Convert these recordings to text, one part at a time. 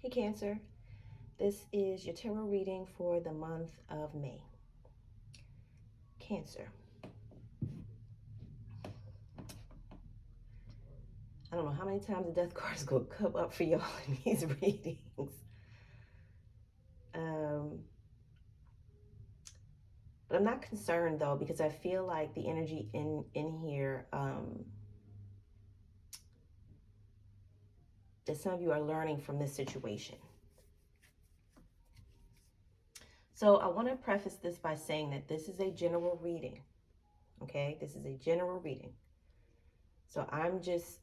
Hey Cancer, this is your tarot reading for the month of May. Cancer. I don't know how many times the death card is going to come up for y'all in these readings. But I'm not concerned though, because I feel like the energy in here, that some of you are learning from this situation. So I want to preface this by saying that this is a general reading. Okay, this is a general reading. So I'm just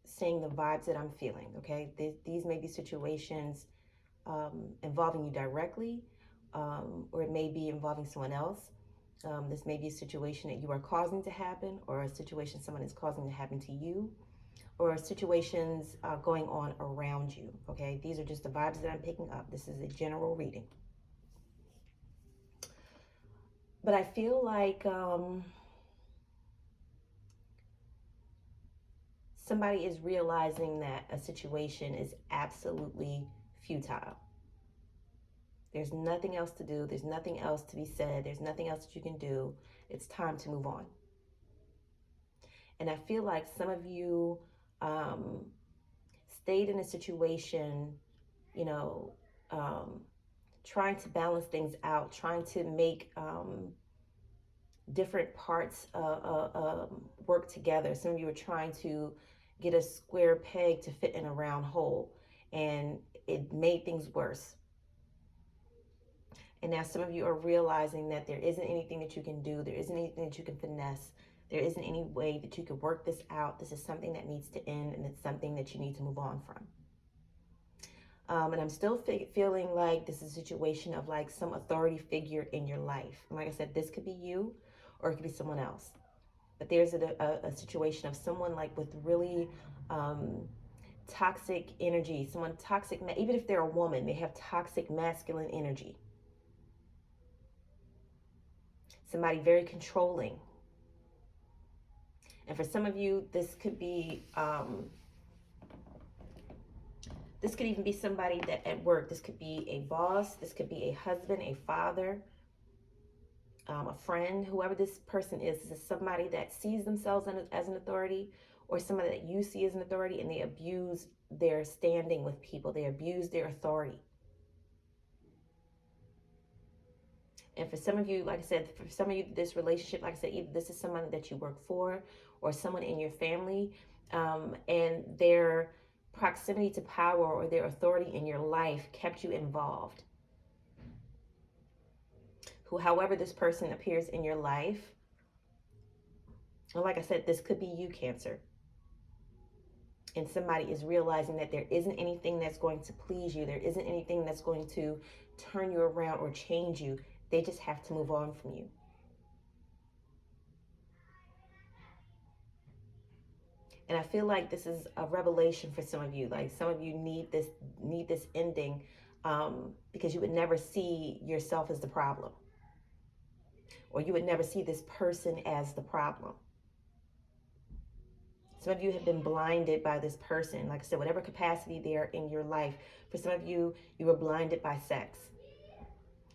saying the vibes that I'm feeling. Okay, these may be situations involving you directly, or it may be involving someone else. This may be a situation that you are causing to happen, or a situation someone is causing to happen to you, or situations going on around you. Okay, these are just the vibes that I'm picking up. This is a general reading. But I feel like somebody is realizing that a situation is absolutely futile. There's nothing else to do. There's nothing else to be said. There's nothing else that you can do. It's time to move on. And I feel like some of you stayed in a situation, you know, trying to balance things out, trying to make different parts work together. Some of you are trying to get a square peg to fit in a round hole, and it made things worse. And now some of you are realizing that there isn't anything that you can do. There isn't anything that you can finesse. There isn't any way that you could work this out. This is something that needs to end, and it's something that you need to move on from. And I'm still feeling like this is a situation of like some authority figure in your life. And like I said, this could be you or it could be someone else. But there's a situation of someone like with really toxic energy, someone toxic, even if they're a woman, they have toxic masculine energy. Somebody very controlling. And for some of you, this could be, this could even be somebody that at work, this could be a boss, this could be a husband, a father, a friend, whoever this person is. This is somebody that sees themselves as an authority, or somebody that you see as an authority, and they abuse their standing with people. They abuse their authority. And for some of you, like I said, for some of you, this relationship, like I said, either this is someone that you work for or someone in your family, and their proximity to power or their authority in your life kept you involved. However this person appears in your life, and like I said, this could be you, Cancer. And somebody is realizing that there isn't anything that's going to please you. There isn't anything that's going to turn you around or change you. They just have to move on from you. And I feel like this is a revelation for some of you. Like some of you need this ending, because you would never see yourself as the problem, or you would never see this person as the problem. Some of you have been blinded by this person. Like I said, whatever capacity they are in your life. For some of you, you were blinded by sex.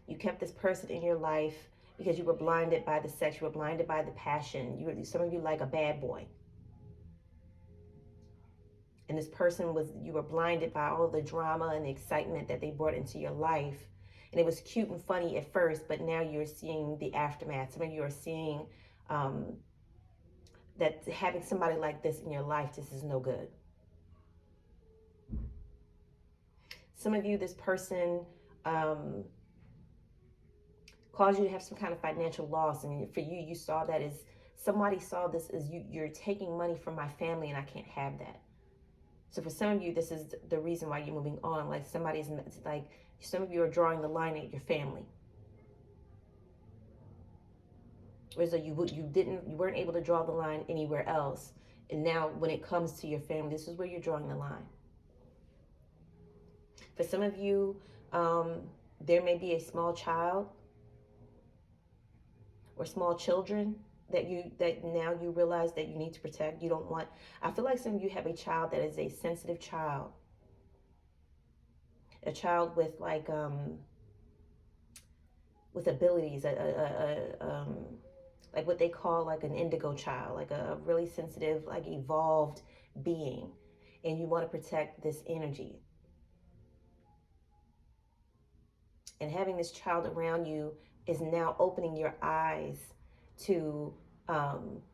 You kept this person in your life because you were blinded by the sex. You were blinded by the passion. Some of you like a bad boy. And this person you were blinded by all the drama and the excitement that they brought into your life. And it was cute and funny at first, but now you're seeing the aftermath. Some of you are seeing that having somebody like this in your life, this is no good. Some of you, this person caused you to have some kind of financial loss. And for you, you saw that as somebody saw this as you're taking money from my family and I can't have that. So for some of you, this is the reason why you're moving on. Like somebody's like, some of you are drawing the line at your family. Whereas you weren't able to draw the line anywhere else. And now when it comes to your family, this is where you're drawing the line. For some of you, there may be a small child or small children that now you realize that you need to protect. You don't want, I feel like some of you have a child that is a sensitive child. a child with like with abilities, like what they call like an indigo child, like a really sensitive, like evolved being, and you want to protect this energy. And having this child around you is now opening your eyes to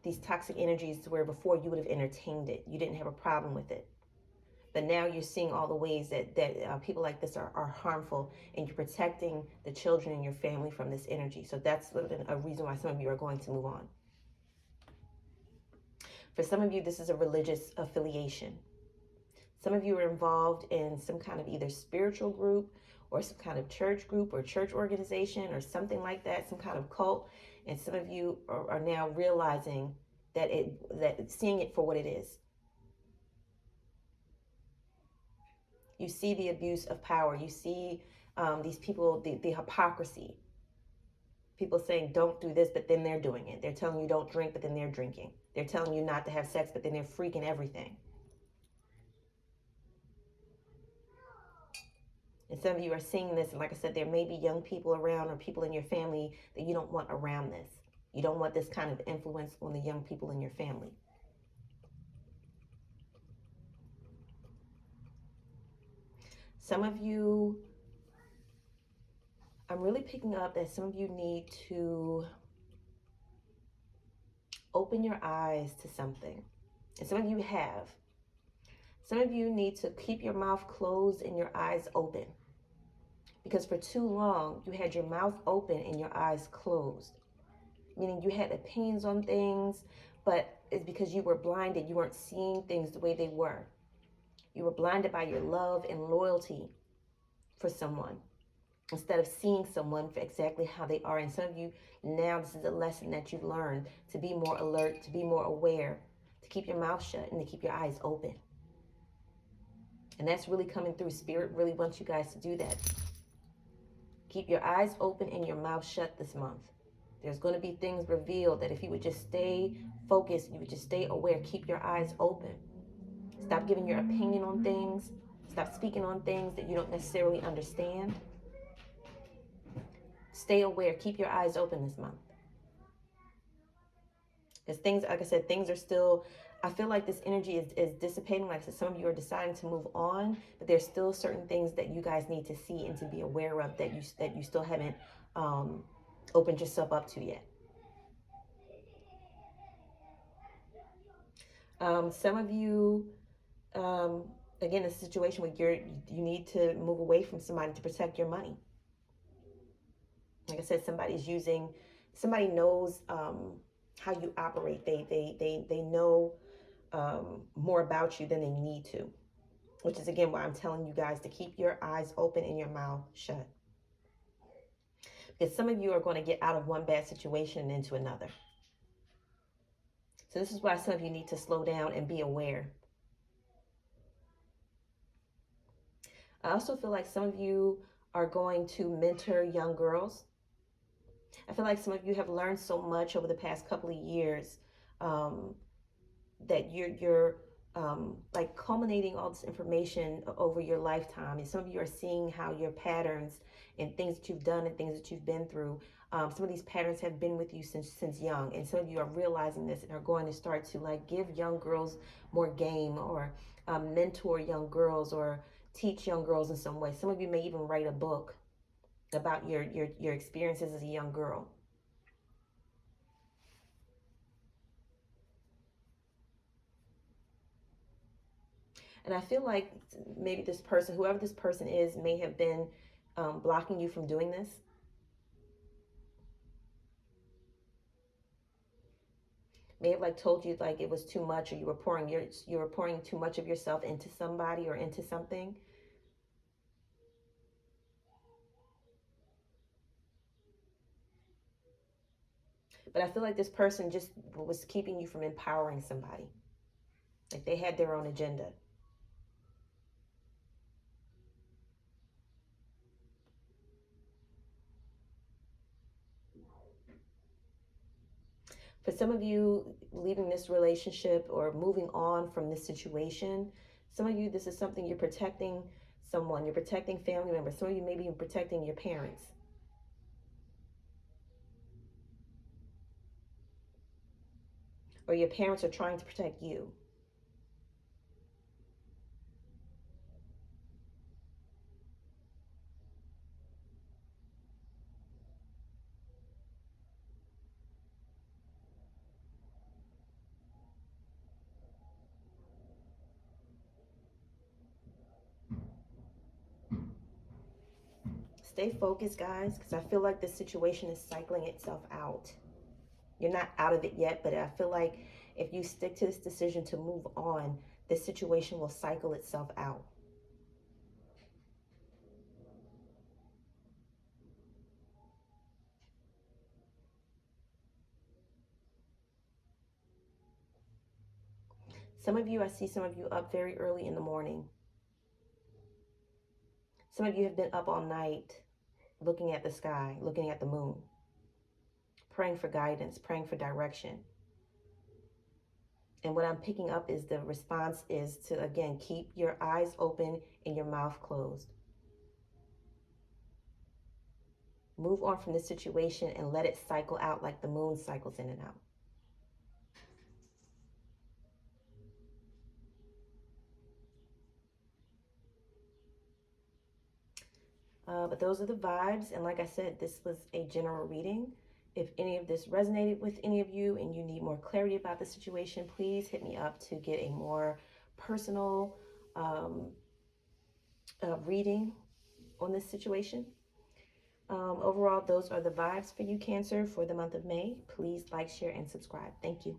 these toxic energies where before you would have entertained it. You didn't have a problem with it. But now you're seeing all the ways that people like this are harmful, and you're protecting the children in your family from this energy. So that's a reason why some of you are going to move on. For some of you, this is a religious affiliation. Some of you are involved in some kind of either spiritual group or some kind of church group or church organization or something like that, some kind of cult. And some of you are now realizing that seeing it for what it is. You see the abuse of power. You see these people, the hypocrisy. People saying don't do this, but then they're doing it. They're telling you don't drink, but then they're drinking. They're telling you not to have sex, but then they're freaking everything. And some of you are seeing this, and like I said, there may be young people around or people in your family that you don't want around this. You don't want this kind of influence on the young people in your family. Some of you, I'm really picking up that some of you need to open your eyes to something. And some of you have. Some of you need to keep your mouth closed and your eyes open. Because for too long, you had your mouth open and your eyes closed. Meaning you had opinions on things, but it's because you were blinded. You weren't seeing things the way they were. You were blinded by your love and loyalty for someone instead of seeing someone for exactly how they are. And some of you, now this is a lesson that you've learned to be more alert, to be more aware, to keep your mouth shut and to keep your eyes open. And that's really coming through. Spirit really wants you guys to do that. Keep your eyes open and your mouth shut this month. There's going to be things revealed that if you would just stay focused, you would just stay aware, keep your eyes open. Stop giving your opinion on things. Stop speaking on things that you don't necessarily understand. Stay aware, keep your eyes open this month. Because things, like I said, things are still, I feel like this energy is dissipating. Like I said, some of you are deciding to move on, but there's still certain things that you guys need to see and to be aware of that you still haven't opened yourself up to yet. Some of you, again, a situation where you need to move away from somebody to protect your money. Like I said, somebody knows how you operate. They know more about you than they need to, which is again why I'm telling you guys to keep your eyes open and your mouth shut. Because some of you are going to get out of one bad situation and into another. So this is why some of you need to slow down and be aware. I also feel like some of you are going to mentor young girls. I feel like some of you have learned so much over the past couple of years that you're like culminating all this information over your lifetime. And some of you are seeing how your patterns and things that you've done and things that you've been through, some of these patterns have been with you since young. And some of you are realizing this and are going to start to like give young girls more game or mentor young girls or teach young girls in some way. Some of you may even write a book about your experiences as a young girl. And I feel like maybe this person, whoever this person is, may have been blocking you from doing this. May have like told you like it was too much, or you were pouring too much of yourself into somebody or into something. But I feel like this person just was keeping you from empowering somebody. Like they had their own agenda. For some of you, leaving this relationship or moving on from this situation, some of you, this is something you're protecting someone. You're protecting family members. Some of you may be protecting your parents. Or your parents are trying to protect you. Stay focused, guys, because I feel like this situation is cycling itself out. You're not out of it yet, but I feel like if you stick to this decision to move on, this situation will cycle itself out. Some of you, I see some of you up very early in the morning. Some of you have been up all night looking at the sky, looking at the moon, praying for guidance, praying for direction. And what I'm picking up is the response is to, again, keep your eyes open and your mouth closed. Move on from this situation and let it cycle out like the moon cycles in and out. But those are the vibes. And like I said, this was a general reading. If any of this resonated with any of you and you need more clarity about the situation, please hit me up to get a more personal reading on this situation. Overall, those are the vibes for you, Cancer, for the month of May. Please like, share, and subscribe. Thank you.